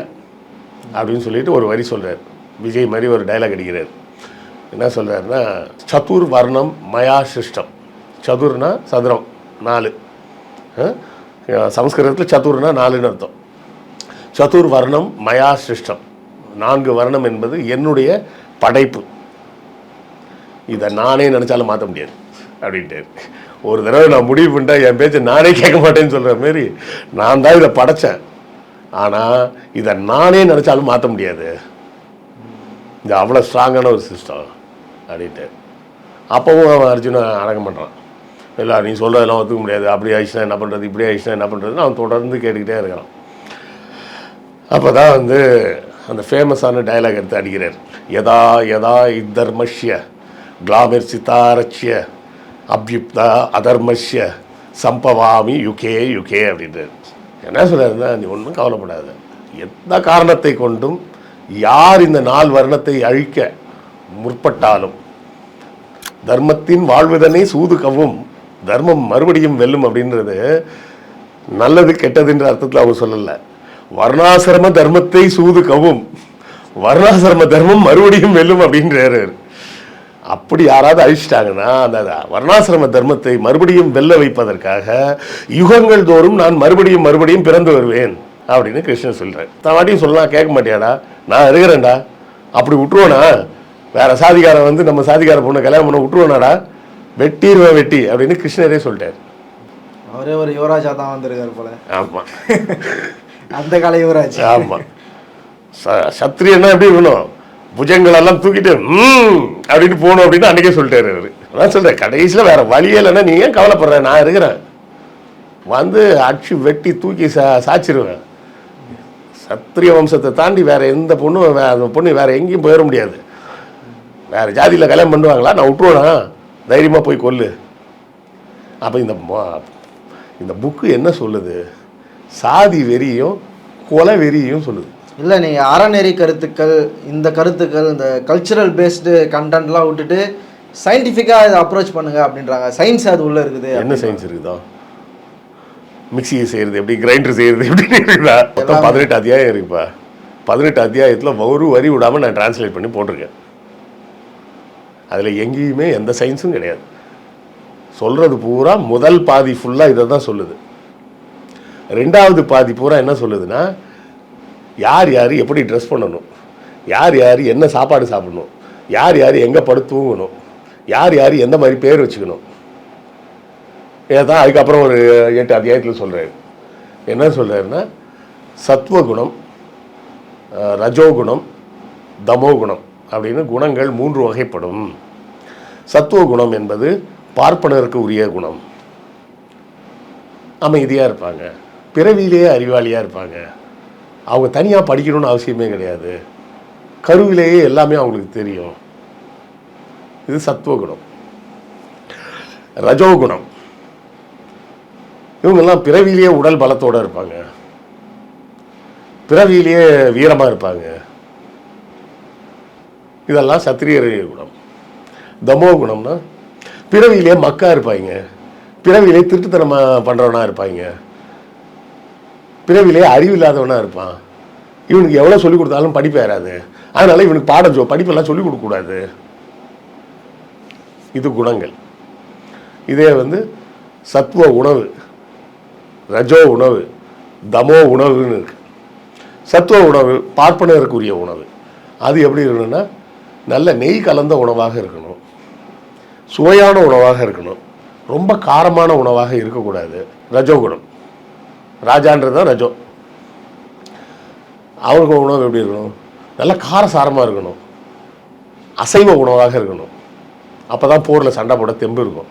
அப்படின்னு சொல்லிட்டு ஒரு வரி சொல்கிறார். விஜய் மாதிரி ஒரு டைலாக் அடிக்கிறார். என்ன சொல்கிறாருன்னா, சதுர் வர்ணம் மயா சிருஷ்டம். சதுர்னா சதுரம், 4. சமஸ்கிருதத்தில் சதுர்னா 4ன்னு அர்த்தம். சதுர் வர்ணம் மயா சிருஷ்டம், 4 வர்ணம் என்பது என்னுடைய படைப்பு. இதை நானே நினச்சாலும் மாற்ற முடியாது அப்படின்ட்டு. ஒரு தடவை நான் முடிவு பண்ணிட்டேன், என் பேச்சை நானே கேட்க மாட்டேன்னு சொல்கிற மாரி, நான் தான் இதை படைத்தேன், ஆனால் இதை நானே நினச்சாலும் மாற்ற முடியாது. இது அவ்வளோ ஸ்ட்ராங்கான ஒரு சிஸ்டம் அப்படின்ட்டு. அப்போவும் அவன் அர்ஜுனை அடக்கம் பண்ணுறான். இல்லை நீ சொல்கிறதெல்லாம் ஒத்துக்க முடியாது, அப்படி ஆயிடுச்சுன்னா என்ன பண்ணுறது, இப்படி ஆயிடுச்சுன்னா என்ன பண்ணுறதுன்னு அவன் தொடர்ந்து கேட்டுக்கிட்டே இருக்கிறான். அப்போ தான் வந்து அந்த ஃபேமஸான டைலாக் எடுத்து அடிக்கிறார். யதா யதா இத்தர்மஷ்ய கிளாமிர் சித்தாரட்சிய அப்யுப்தா அதர்மஷ்ய சம்பவாமி யுகே யுகே அப்படின்றார். என்ன சொல்கிறாருன்னா, நீ ஒன்றும் கவலைப்படாத, எந்த காரணத்தை கொண்டும் யார் இந்த 4 வர்ணத்தை அழிக்க முற்பட்டாலும் தர்மத்தின் வாழ்வதனை சூது கவும், தர்மம் மறுபடியும் வெல்லும் அப்படின்றது நல்லது கெட்டதுன்ற அர்த்தத்தில் அவங்க சொல்லலை. வர்ணாசிரம தர்மத்தை சூது கவும், வர்ணாசிரம தர்மம் மறுபடியும் வெல்லும் அப்படின்றாரு. அப்படி யாராவது அழிச்சிட்டாங்கன்னா அந்த வர்ணாசிரம தர்மத்தை மறுபடியும் வெல்ல வைப்பதற்காக யுகங்கள் தோறும் நான் மறுபடியும் மறுபடியும் பிறந்து வருவேன் அப்படின்னு கிருஷ்ணன் சொல்கிறேன். தான் வாட்டியும் சொல்லலாம், கேட்க மாட்டியாடா, நான் இருக்கிறேன்டா, அப்படி விட்டுருவோனா, வேற சாதிக்காரன் வந்து நம்ம சாதிக்கார பொண்ணு கல்யாணம் பண்ண விட்டுருவோனாடா, வெட்டிடுவேன் வெட்டி அப்படின்னு கிருஷ்ணரே சொல்லிட்டார். அவரே ஒரு யுவராஜா தான் வந்திருக்காரு போல. ஆமாம், அந்த கால யுவராஜ். ஆமாம். சத்திரியன்னா எப்படி இருக்கணும், புஜங்களெல்லாம் தூக்கிட்டு அப்படின்னு போகணும் அப்படின்னு அன்றைக்கே சொல்லிட்டாரு அவர். அதான் சொல்கிறேன், கடைசியில் வேறு வழியே இல்லைன்னா நீ ஏன் கவலைப்படுறேன், நான் இருக்கிறேன், வந்து அடிச்சு வெட்டி தூக்கி சாச்சிருவேன். சத்திரிய வம்சத்தை தாண்டி வேறு எந்த பொண்ணும் அந்த பொண்ணு வேறு எங்கேயும் போயிட முடியாது. வேறு ஜாதியில் கல்யாணம் பண்ணுவாங்களா, நான் விட்டுருவேனா, தைரியமாக போய் கொல்லு. அப்போ இந்த புக்கு என்ன சொல்லுது, சாதி வெறியும் கொலை வெறியும் சொல்லுது. இல்லை, நீங்கள் அறநெறி கருத்துக்கள், இந்த கருத்துக்கள், இந்த கல்ச்சுரல் பேஸ்டு கண்டென்ட்லாம் விட்டுட்டு சயின்டிஃபிக்காக இதை அப்ரோச் பண்ணுங்க அப்படின்றாங்க. சயின்ஸ் அது உள்ளே இருக்குது. என்ன சயின்ஸ் இருக்குதோ, மிக்சியை செய்கிறது எப்படி, கிரைண்டர் செய்கிறது எப்படின்னு இருக்குதா. மொத்தம் 18 அத்தியாயம் இருக்குப்பா. 18 அத்தியாயத்தில் ஒரு வரி விடாமல் நான் டிரான்ஸ்லேட் பண்ணி போட்டிருக்கேன். அதில் எங்கேயுமே எந்த சயின்ஸும் கிடையாது. சொல்கிறது பூரா முதல் பாதி ஃபுல்லாக இதை தான் சொல்லுது. 2வது பாதி பூரா என்ன சொல்லுதுன்னா, யார் யார் எப்படி ட்ரெஸ் பண்ணணும், யார் யார் என்ன சாப்பாடு சாப்பிடணும், யார் யார் எங்கே படுத்து தூங்கணும், யார் யார் எந்த மாதிரி பேர் வச்சுக்கணும். ஏதான் அதுக்கப்புறம் ஒரு 8 அத்தியாயத்தில் சொல்கிறாரு. என்ன சொல்கிறாருன்னா, சத்வகுணம், ரஜோகுணம், தமோகுணம் அப்படின்னு குணங்கள் 3 வகைப்படும். சத்துவகுணம் என்பது பார்ப்பனருக்கு உரிய குணம். அமைதியாக இருப்பாங்க, பிறவியிலேயே அறிவாளியாக இருப்பாங்க, அவங்க தனியாக படிக்கணும்னு அவசியமே கிடையாது, கருவிலேயே எல்லாமே அவங்களுக்கு தெரியும். இது சத்துவகுணம். ரஜோகுணம், இவங்கெல்லாம் பிறவியிலேயே உடல் பலத்தோடு இருப்பாங்க, பிறவியிலேயே வீரமாக இருப்பாங்க. இதெல்லாம் சத்திரியர் குணம். தமோ குணம்னா பிறவியிலே மக்கா இருப்பாங்க, பிறவியிலே திருட்டுத்தனமாக பண்ணுறவனா இருப்பாங்க, பிறவிலே அறிவில்லாதவனாக இருப்பான். இவனுக்கு எவ்வளோ சொல்லிக் கொடுத்தாலும் படிப்பு ஏறாது, அதனால் இவனுக்கு படிப்பெல்லாம் சொல்லிக் கொடுக்கக்கூடாது. இது குணங்கள். இதே வந்து சத்துவ உணவு, ரஜோ உணவு, தமோ உணவுன்னு இருக்கு. சத்துவ உணவு பார்ப்பனருக்குரிய உணவு. அது எப்படி இருக்கணும்னா, நல்ல நெய் கலந்த உணவாக இருக்கணும், சுவையான உணவாக இருக்கணும், ரொம்ப காரமான உணவாக இருக்கக்கூடாது. ரஜோகுணம், ராஜான்றது தான் ரஜோ. அவருக்கு உணவு எப்படி இருக்கணும், நல்ல காரசாரமாக இருக்கணும், அசைவ உணவாக இருக்கணும், அப்போ தான் போரில் சண்டை போட தெம்பு இருக்கும்.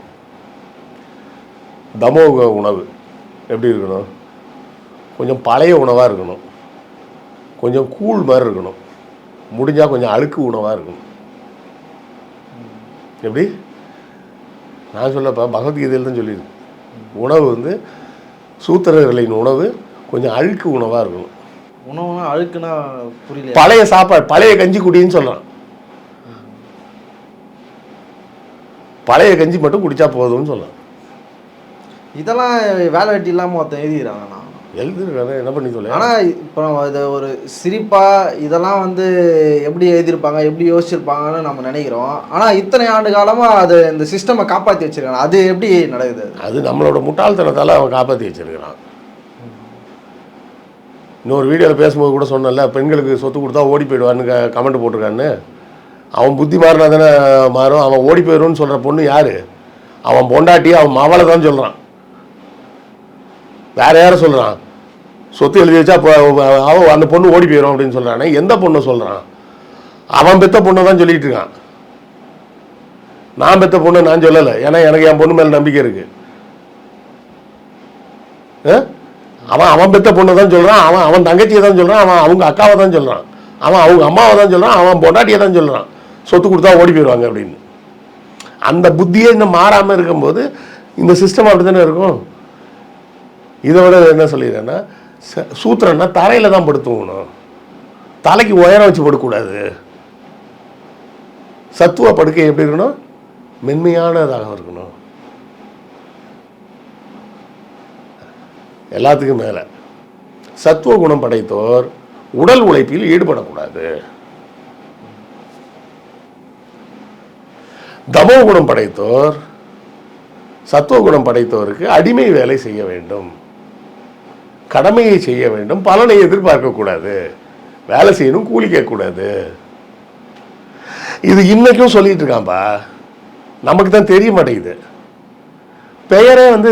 தமோ உணவு எப்படி இருக்கணும், கொஞ்சம் பழைய உணவாக இருக்கணும், கொஞ்சம் கூழ் மாதிரி இருக்கணும், முடிஞ்சால் கொஞ்சம் அழுக்கு உணவாக இருக்கணும். எப்படி நான் சொல்லப்போ பகவத்கீதையில் தான் சொல்லியிருக்கு. உணவு வந்து சூத்திரர்களின் உணவு கொஞ்சம் அழுக்கு உணவாக இருக்கணும். உணவுனா அழுக்குன்னா புரியல. பழைய சாப்பாடு, பழைய கஞ்சி குடின்னு சொல்லலாம். பழைய கஞ்சி மட்டும் குடித்தா போதும்னு சொல்லலாம். இதெல்லாம் வேலை வெட்டி இல்லாமல் ஒருத்தன் எழுதிக்கிறாங்கண்ணா. எழுதிருக்காங்க, என்ன பண்ணி சொல்ல. ஆனால் இப்போ இதை ஒரு சிரிப்பாக இதெல்லாம் வந்து எப்படி எழுதியிருப்பாங்க, எப்படி யோசிச்சிருப்பாங்கன்னு நம்ம நினைக்கிறோம். ஆனால் இத்தனை ஆண்டு காலமாக அது இந்த சிஸ்டமை காப்பாற்றி வச்சிருக்காங்க. அது எப்படி நடக்குது? அது நம்மளோட முட்டாள்தனத்தால் அவன் காப்பாற்றி வச்சிருக்கிறான். இன்னொரு வீடியோவில் பேசும்போது கூட சொன்னல, பெண்களுக்கு சொத்து கொடுத்தா ஓடி போயிடுவான்னு கமெண்ட் போட்டிருக்கான்னு. அவன் புத்தி மாறினா தானே மாறும். அவன் ஓடி போயிடும்னு சொல்கிற பொண்ணு யார்? அவன் பொண்டாட்டி, அவன் மவளை தான் சொல்கிறான். வேற யாரை சொல்கிறான்? சொத்து எழுதி வச்சா அவன் அந்த பொண்ணு ஓடி போயிடும் அப்படின்னு சொல்கிறானே, எந்த பொண்ணை சொல்கிறான்? அவன் பெத்த பொண்ணை தான் சொல்லிகிட்டு இருக்கான். நான் பெத்த பொண்ணை நான் சொல்லலை, ஏன்னா எனக்கு என் பொண்ணு மேலே நம்பிக்கை இருக்குது. அவன் பெத்த பொண்ணை தான் சொல்கிறான், அவன் தங்கச்சியை தான் சொல்கிறான், அவன் அவங்க அக்காவை தான் சொல்கிறான், அவன் அவங்க அம்மாவை தான் சொல்கிறான், அவன் பொண்டாட்டியை தான் சொல்கிறான் சொத்து கொடுத்தா ஓடி போயிடுவாங்க அப்படின்னு. அந்த புத்தியே இன்னும் மாறாமல் இருக்கும்போது இந்த சிஸ்டம் அப்படி தானே இருக்கும். இதை விட என்ன சொல்லிடுறேன்னா, சூத்திரன்னா தரையில் தான் படுத்துவணும், தலைக்கு உயரம் வச்சு படுக்கக்கூடாது. சத்துவ படுக்கை எப்படி இருக்கணும்? மென்மையானதாக இருக்கணும். எல்லாத்துக்கும் மேலே சத்துவ குணம் படைத்தோர் உடல் உழைப்பில் ஈடுபடக்கூடாது. தமோ குணம் படைத்தோர், சத்துவ குணம் படைத்தோருக்கு அடிமை வேலை செய்ய வேண்டும், கடமையை செய்ய வேண்டும், பலனை எதிர்பார்க்கக்கூடாது, வேலை செய்யணும், கூலி கேட்கக்கூடாது. இது இன்னைக்கும் சொல்லிட்டு இருக்கான்பா, நமக்கு தான் தெரிய மாட்டேங்குது. பெயரே வந்து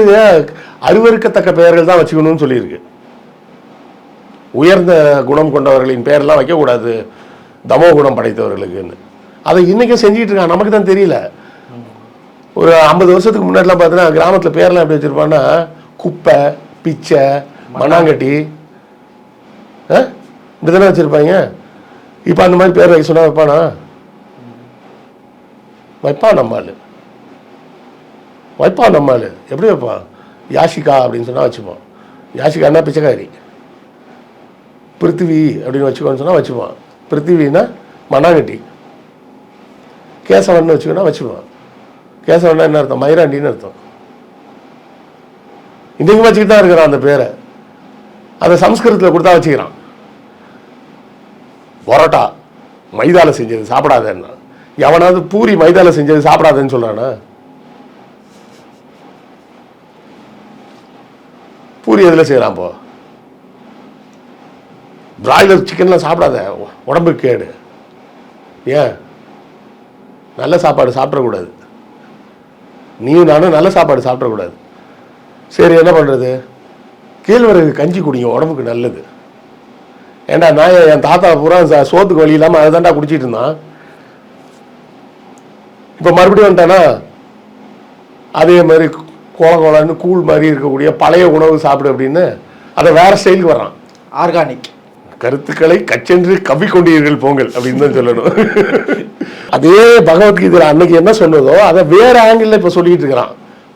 அருவருக்கத்தக்க பெயர்கள் தான் வச்சுக்கணும்னு சொல்லியிருக்கு. உயர்ந்த குணம் கொண்டவர்களின் பெயரெல்லாம் வைக்கக்கூடாது தமோ குணம் படைத்தவர்களுக்குன்னு. அதை இன்றைக்கும் செஞ்சிட்டு இருக்கான், நமக்கு தான் தெரியல. ஒரு 50 வருஷத்துக்கு முன்னாடிலாம் பார்த்தீங்கன்னா கிராமத்தில் பேரெல்லாம் எப்படி வச்சுருப்பான்னா, குப்பை, பிச்சை, மண்ணாங்கட்டி, இப்படி தானே வச்சுருப்பாங்க. இப்போ அந்த மாதிரி பேர் வைக்க சொன்னால் வைப்பானா? வைப்பான் நம்மால், வைப்பான் நம்மால். எப்படி வைப்பான்? யாஷிகா அப்படின்னு சொன்னால் வச்சுப்பான். யாஷிகான்னா பிச்சைக்காரி. பிருத்திவி அப்படின்னு வச்சுக்கோன்னு சொன்னால் வச்சுப்பான். பிருத்திவின்னா மண்ணாங்கட்டி. கேசவன் வச்சுக்கோன்னா வச்சுப்பான். கேசவன்னா என்ன அர்த்தம்? மயிராண்டின்னு அர்த்தம். இன்றைக்கும் வச்சுக்கிட்டு தான் இருக்கிறான் அந்த பேரை. அதை சம்ஸ்கிருதத்தில் கொடுத்தா வச்சுக்கிறான். பரோட்டா மைதாவில் செஞ்சது சாப்பிடாதேன்னா, எவனாவது பூரி மைதாவில் செஞ்சது சாப்பிடாதேன்னு சொல்கிறானா? பூரி எதில் செய்கிறான்? போ பிராய்லர் சிக்கன்லாம் சாப்பிடாத, உடம்புக்கு கேடு. ஏன்? நல்ல சாப்பாடு சாப்பிடக்கூடாது. நீயும் நானும் நல்ல சாப்பாடு சாப்பிடக்கூடாது. சரி, என்ன பண்ணுறது? கேழ்வரகு கஞ்சி குடிங்க, உடம்புக்கு நல்லது. ஏண்டா நான் என் தாத்தா பூரா சோத்துக்கு வழி இல்லாமல் அதை தாண்டா குடிச்சிட்டு இருந்தான். இப்போ மறுபடியும் வந்துட்டானா அதே மாதிரி கோலன்னு கூழ் மாதிரி இருக்கக்கூடிய பழைய உணவு சாப்பிடு அப்படின்னு அதை வேற ஸ்டைலுக்கு வர்றான். ஆர்கானிக் கருத்துக்களை கச்சென்று கவ்விக்கொண்டீர்கள் போங்கள் அப்படின்னு தான் சொல்லணும். அதே பகவத்கீதையில் அன்னைக்கு என்ன சொன்னதோ அதை வேற ஆங்கிள் இப்போ சொல்லிட்டு இருக்கிறான்.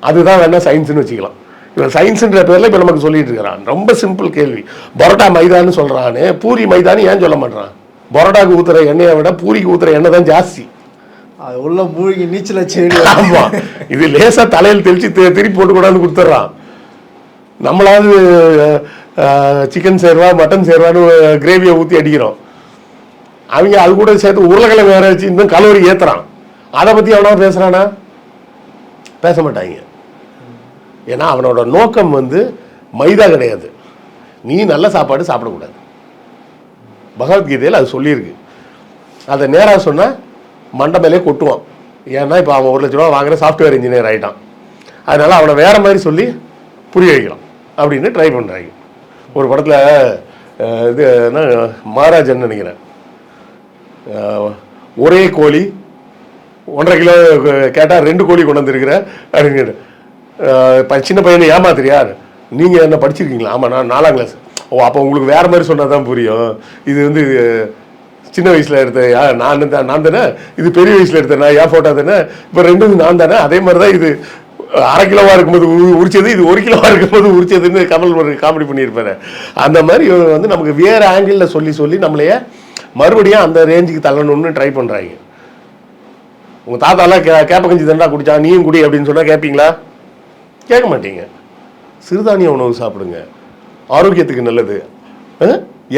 அதுதான் வேணா சயின்ஸ்னு வச்சுக்கலாம். இவன் சயின்ஸுன்ற பேரில் இப்போ நமக்கு சொல்லிட்டு இருக்கிறான். ரொம்ப சிம்பிள் கேள்வி. பரோட்டா மைதான்னு சொல்கிறானே, பூரி மைதான்னு ஏன் சொல்ல மாட்டான்? பரோட்டாக்கு ஊற்றுற எண்ணெயை விட பூரிக்கு ஊற்றுற எண்ணெய் தான் ஜாஸ்தி. அது உள்ள மூழ்கி நீச்சல் செடி. ஆமாம், இது லேசாக தலையில் தெளித்து திருப்பி போட்டு கொண்டாந்து கொடுத்துட்றான். நம்மளாவது சிக்கன் சேர்வா மட்டன் சேர்வான்னு கிரேவியை ஊற்றி அடிக்கிறோம். அவங்க அது கூட சேர்த்து உருளைக்கிழங்கு வேற வச்சு இன்னும் கலோரி ஏற்றுறான். அதை பற்றி எவனா பேசுகிறானா? பேச மாட்டாங்க. ஏன்னா அவனோட நோக்கம் வந்து மைதா கிடையாது. நீ நல்ல சாப்பாடு சாப்பிடக்கூடாது. பகவத்கீதையில் அது சொல்லியிருக்கு. அதை நேராக சொன்னால் மண்டை மேலே கொட்டுவான். ஏன்னா இப்போ அவன் 1 லட்ச ரூபா வாங்குற சாஃப்ட்வேர் இன்ஜினியர் ஆகிட்டான். அதனால் அவனை வேறு மாதிரி சொல்லி புரிய வைக்கலாம் அப்படின்னு ட்ரை பண்ணுறாங்க. ஒரு படத்தில் இது என்ன மகாராஜன் நினைக்கிறேன், ஒரே கோழி 1.5 கிலோ கேட்டால் 2 கோழி கொண்டு வந்துருக்கிற அப்படிங்கிற சின்ன பையனை ஏமாத்துறியா? நீங்கள் என்ன படிச்சிருக்கீங்களா? ஆமாம், நான் 4ஆம் கிளாஸ். ஓ, அப்போ உங்களுக்கு வேறு மாதிரி சொன்னால் தான் புரியும். இது வந்து சின்ன வயசில் எடுத்த நான் தானே, இது பெரிய வயசில் எடுத்தேன் நான், ஏன் ஃபோட்டோ தானே, இப்போ 2 நான் தானே. அதே மாதிரி தான் இது 1/2 கிலோவாக இருக்கும்போது உரிச்சது, இது 1 கிலோவாக இருக்கும்போது உரிச்சதுன்னு கமல் ஒரு காமெடி பண்ணியிருப்பாரு. அந்த மாதிரி வந்து நமக்கு வேறு ஆங்கிளில் சொல்லி சொல்லி நம்மளையே மறுபடியும் அந்த ரேஞ்சுக்கு தள்ளணும்னு ட்ரை பண்ணுறாங்க. உங்கள் தாத்தாலாம் கேப்ப கஞ்சி தண்டா குடிச்சா நீயும் குடி அப்படின்னு சொன்னால் கேட்பீங்களா? கேட்க மாட்டீங்க. சிறுதானிய உணவு சாப்பிடுங்க, ஆரோக்கியத்துக்கு நல்லது.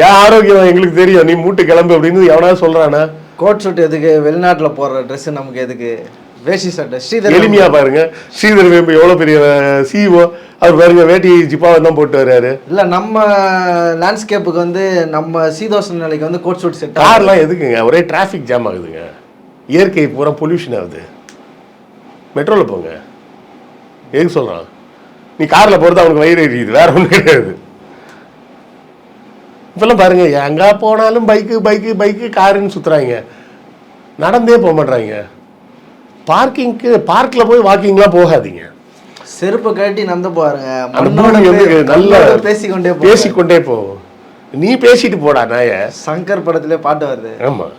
ஏன் ஆரோக்கியம் எங்களுக்கு தெரியும், நீ மூட்டு கிளம்பு அப்படின்னு எவனாவது சொல்கிறானா? கோட் ஷூட் எதுக்கு, வெளிநாட்டில் போடுற ட்ரெஸ்ஸு நமக்கு எதுக்கு, வேஷ்டி சட்டை. ஸ்ரீதர் எளிமையா பாருங்க, ஸ்ரீதர் வேம்பு எவ்வளோ பெரிய சிஇஓ, அவர் பாருங்க வேட்டி ஜிப்பாவை தான் போட்டு வர்றாரு. இல்லை நம்ம லேண்ட்ஸ்கேப்புக்கு வந்து நம்ம சீதோஷ நிலைக்கு வந்து கோட் ஷூட் செட். கார்லாம் எதுக்குங்க, ஒரே டிராஃபிக் ஜாம் ஆகுதுங்க, இயற்கை பூரா பொல்யூஷன் ஆகுது. மெட்ரோவில் போங்க, எதுக்கு சொல்கிறான்? நீ காரில் போகிறது அவனுக்கு வயிறு எரியுது, வேற ஒன்றும் கிடையாது. இப்பெல்லாம் பாருங்க, எங்கே போனாலும் பைக்கு பைக்கு பைக்கு காருன்னு சுற்றுறாங்க, நடந்தே போக மாட்றாங்க. பார்க்கிங்க்கு பார்க்கில் போய் வாக்கிங்லாம் போகாதீங்க, செருப்பு கட்டி நடந்து பாருங்க. அந்த பூமி வந்து நல்லா பேசிக்கொண்டே போ. நீ பேசிட்டு போடா நாய. சங்கர் படத்திலே பாட்டு வருது. ஆமாம்.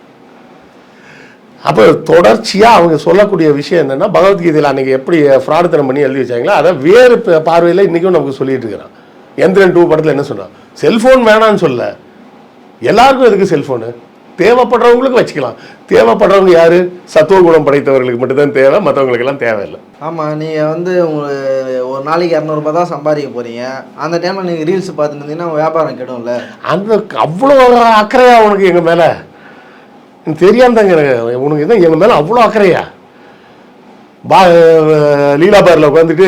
அப்போ தொடர்ச்சியாக அவங்க சொல்லக்கூடிய விஷயம் என்னென்னா, பகவத்கீதையில் அன்றைக்கி எப்படி ஃப்ராடுத்தனம் பண்ணி எழுதி வச்சாங்களோ அதை வேறு பார்வையில் இன்றைக்கும் நமக்கு சொல்லிட்டு இருக்கிறான். எந்திரன் 2 படத்தில் என்ன சொன்னான்? செல்ஃபோன் வேணான்னு சொல்ல, எல்லாருக்கும் எதுக்கு செல்ஃபோனு, தேவைப்படுறவங்களுக்கு வச்சுக்கலாம். தேவைப்படுறவங்க யார்? சத்துவ குணம் படைத்தவர்களுக்கு மட்டும்தான் தேவை, மற்றவங்களுக்கெல்லாம் தேவையில்லை. ஆமாம், நீங்கள் வந்து ஒரு நாளைக்கு 200 ரூபாய் தான் சம்பாதிக்க போகிறீங்க. அந்த டைமில் நீங்கள் ரீல்ஸ் பார்த்துட்டு இருந்தீங்கன்னா வியாபாரம் கெடும்ல. அந்த அவ்வளோ அக்கறையா உனக்கு எங்கள் மேலே? தெரியாமதாங்க உனக்கு தான் எங்கள் மேலே அவ்வளோ அக்கறையா? லீலா பாரில் உட்காந்துட்டு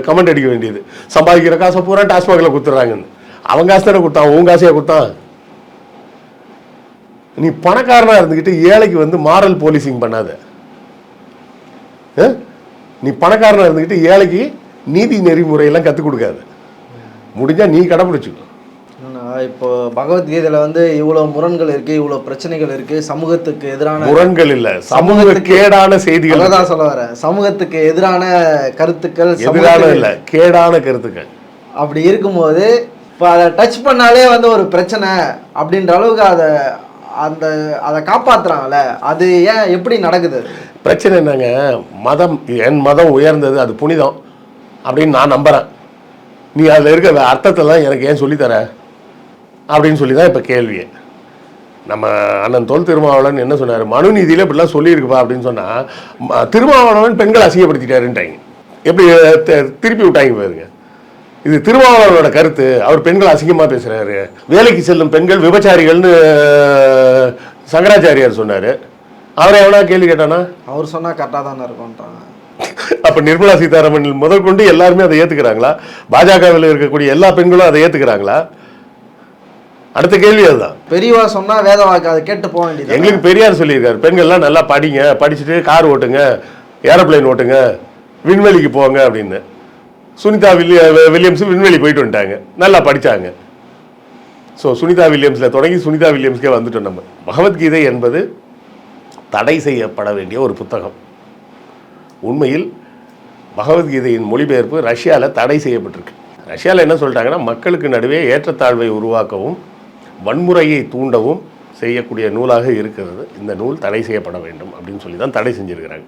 கமெண்ட் அடிக்க வேண்டியது, சம்பாதிக்கிற காசை பூரா டாஸ்மாகில் கொடுத்துட்றாங்கன்னு. அவன் காசு தானே கொடுத்தான், உன் காசையாக கொடுத்தான். நீ பணக்காரனாக இருந்துக்கிட்டு ஏழைக்கு வந்து மாரல் போலீசிங் பண்ணாத. நீ பணக்காரனாக இருந்துக்கிட்டு ஏழைக்கு நீதி நெறிமுறையெல்லாம் கற்றுக் கொடுக்காத. முடிஞ்சால் நீ கடைப்பிடிச்சிக்கோ. இப்போ பகவத்கீதையில் வந்து இவ்வளோ முரண்கள் இருக்குது, இவ்வளோ பிரச்சனைகள் இருக்குது, சமூகத்துக்கு எதிரான முரண்கள் இல்லை, சமூகத்துக்கு கேடான செய்திகள் தான் சொல்ல வரேன். சமூகத்துக்கு எதிரான கருத்துக்கள், எதிரான இல்லை கேடான கருத்துக்கள். அப்படி இருக்கும்போது இப்போ அதை டச் பண்ணாலே வந்து ஒரு பிரச்சனை அப்படின்ற அளவுக்கு அதை காப்பாற்றுறாங்கல்ல, அது ஏன் எப்படி நடக்குது? பிரச்சனை என்னங்க, மதம், என் மதம் உயர்ந்தது, அது புனிதம் அப்படின்னு நான் நம்புகிறேன். நீ அதில் இருக்க அர்த்தத்தெல்லாம் எனக்கு ஏன் சொல்லித்தர அப்படின்னு சொல்லி தான் இப்போ கேள்வியே. நம்ம அண்ணன் தொல் திருமாவளவன் என்ன சொன்னார்? மனுநீதியில் இப்படிலாம் சொல்லியிருக்குப்பா அப்படின்னு சொன்னால், திருமாவளவன் பெண்களை அசிங்கப்படுத்திட்டாருன்ட்டாங்க. எப்படி திருப்பி விட்டாங்க பாருங்க. இது திருமாவளவனோட கருத்து, அவர் பெண்களை அசிங்கமாக பேசுகிறாரு, வேலைக்கு செல்லும் பெண்கள் விபச்சாரிகள்னு சங்கராச்சாரியார் சொன்னார். அவரை எவனா கேள்வி கேட்டானா? அவர் சொன்னால் கரெக்டாக தானே இருக்கும்ன்றாங்க. அப்போ நிர்மலா சீதாராமன் முதல் கொண்டு எல்லாருமே அதை ஏற்றுக்கிறாங்களா? பாஜகவில் இருக்கக்கூடிய எல்லா பெண்களும் அதை ஏற்றுக்கிறாங்களா? அடுத்த கேள்வி அதுதான். பெரியவா சொன்னால் வேத வாக்கு, அதை கேட்டு போக வேண்டியது. எங்களுக்கு பெரியார் சொல்லியிருக்காரு, பெண்கள்லாம் நல்லா படிங்க, படிச்சுட்டு கார் ஓட்டுங்க, ஏரோப்ளைன் ஓட்டுங்க, விண்வெளிக்கு போங்க அப்படின்னு. சுனிதா வில்லியம்ஸ் விண்வெளி போயிட்டு வந்துட்டாங்க, நல்லா படித்தாங்க. ஸோ சுனிதா வில்லியம்ஸில் தொடங்கி சுனிதா வில்லியம்ஸ்க்கே வந்துட்டோம் நம்ம. பகவத்கீதை என்பது தடை செய்யப்பட வேண்டிய ஒரு புத்தகம். உண்மையில் பகவத்கீதையின் மொழிபெயர்ப்பு ரஷ்யாவில் தடை செய்யப்பட்டிருக்கு. ரஷ்யாவில் என்ன சொல்லிட்டாங்கன்னா, மக்களுக்கு நடுவே ஏற்றத்தாழ்வை உருவாக்கவும் வன்முறையை தூண்டவும் செய்யக்கூடிய நூலாக இருக்கிறது, இந்த நூல் தடை செய்யப்பட வேண்டும் அப்படின்னு சொல்லி தான் தடை செஞ்சுருக்கிறாங்க.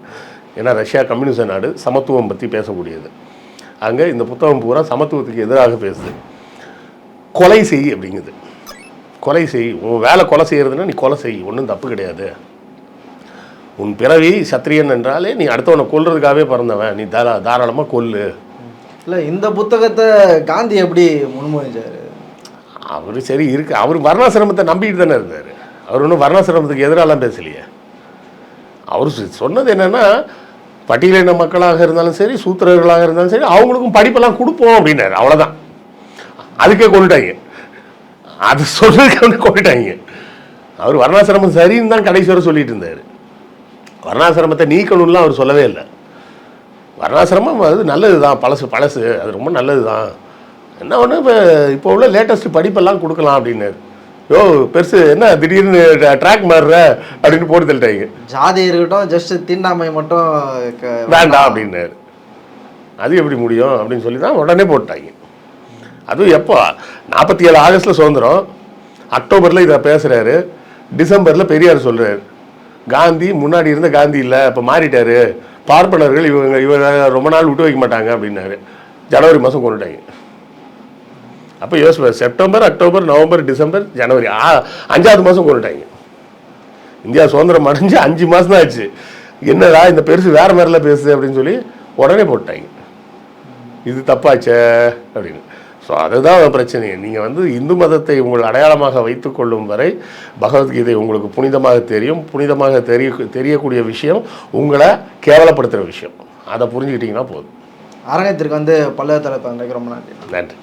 ஏன்னா ரஷ்யா கம்யூனிச நாடு, சமத்துவம் பற்றி பேசக்கூடியது. அங்கே இந்த புத்தகம் பூரா சமத்துவத்துக்கு எதிராக பேசுது. கொலை செய் அப்படிங்குது. கொலை செய், உன் வேலை கொலை செய்கிறதுனா நீ கொலை செய், ஒன்றும் தப்பு கிடையாது. உன் பிறவி சத்திரியன் என்றாலே நீ அடுத்தவனை கொல்றதுக்காகவே பிறந்தவன், நீ தாராளமாக கொல்லு. இல்லை, இந்த புத்தகத்தை காந்தி எப்படி முன்மொழிஞ்சார்? அவர் சரி இருக்கு, அவர் வர்ணாசிரமத்தை நம்பிக்கிட்டு தானே இருந்தார். அவர் ஒன்றும் வர்ணாசிரமத்துக்கு எதிராலாம் பேசலையே. அவர் சொன்னது என்னென்னா, பட்டியலின மக்களாக இருந்தாலும் சரி, சூத்திரர்களாக இருந்தாலும் சரி, அவங்களுக்கும் படிப்பெல்லாம் கொடுப்போம் அப்படின்னாரு. அவ்வளோதான். அதுக்கே கொண்டுட்டாங்க, அது சொல்றதுக்கு வந்து கொண்டுட்டாங்க. அவர் வர்ணாசிரமம் சரின்னு தான் கடைசி வரை சொல்லிட்டு இருந்தார். வர்ணாசிரமத்தை நீக்கணும்லாம் அவர் சொல்லவே இல்லை. வர்ணாசிரமம் அது நல்லது தான், பழசு அது ரொம்ப நல்லது தான். என்ன ஒன்று இப்போ உள்ள லேட்டஸ்ட் படிப்பெல்லாம் கொடுக்கலாம் அப்படின்னாரு. யோ பெருசு என்ன திடீர்னு ட்ராக் மாறுற அப்படின்னு போட்டு தள்ளிட்டாங்க. ஜாதி இருக்கட்டும், ஜஸ்ட் தீண்டாமை மட்டும் வேண்டாம் அப்படின்னாரு. அது எப்படி முடியும் அப்படின்னு சொல்லி தான் உடனே போட்டாங்க. அதுவும் எப்போ 47 ஆகஸ்டில் சுதந்திரம், அக்டோபரில் இதை பேசுகிறாரு, டிசம்பரில் பெரியார் சொல்கிறார், காந்தி முன்னாடி இருந்த காந்தி இல்லை, இப்போ மாறிட்டார், பார்ப்பனர்கள் இவங்க ரொம்ப நாள் விட்டு வைக்க மாட்டாங்க அப்படின்னாரு. ஜனவரி மாதம் கொண்டுட்டாங்க. அப்போ யோசிப்பார், செப்டம்பர், அக்டோபர், நவம்பர், டிசம்பர், ஜனவரி 5வது மாதம் கொண்டுட்டாங்க. இந்தியா சுதந்திரம் அடைஞ்சு 5 மாதம் தான் ஆச்சு. என்னடா இந்த பெருசு வேறு மாதிரிலாம் பேசுது அப்படின்னு சொல்லி உடனே போட்டாங்க. இது தப்பாச்சே அப்படின்னு. ஸோ அதுதான் பிரச்சனை. நீங்கள் வந்து இந்து மதத்தை உங்கள் அடையாளமாக வைத்துக்கொள்ளும் வரை பகவத்கீதை உங்களுக்கு புனிதமாக தெரியும். புனிதமாக தெரியக்கூடிய விஷயம் உங்களை கேவலப்படுத்துகிற விஷயம். அதை புரிஞ்சுக்கிட்டிங்கன்னா போதும். அரங்கத்திற்கு வந்து பல்லவ தலைப்பு ரொம்ப நன்றி. நன்றி.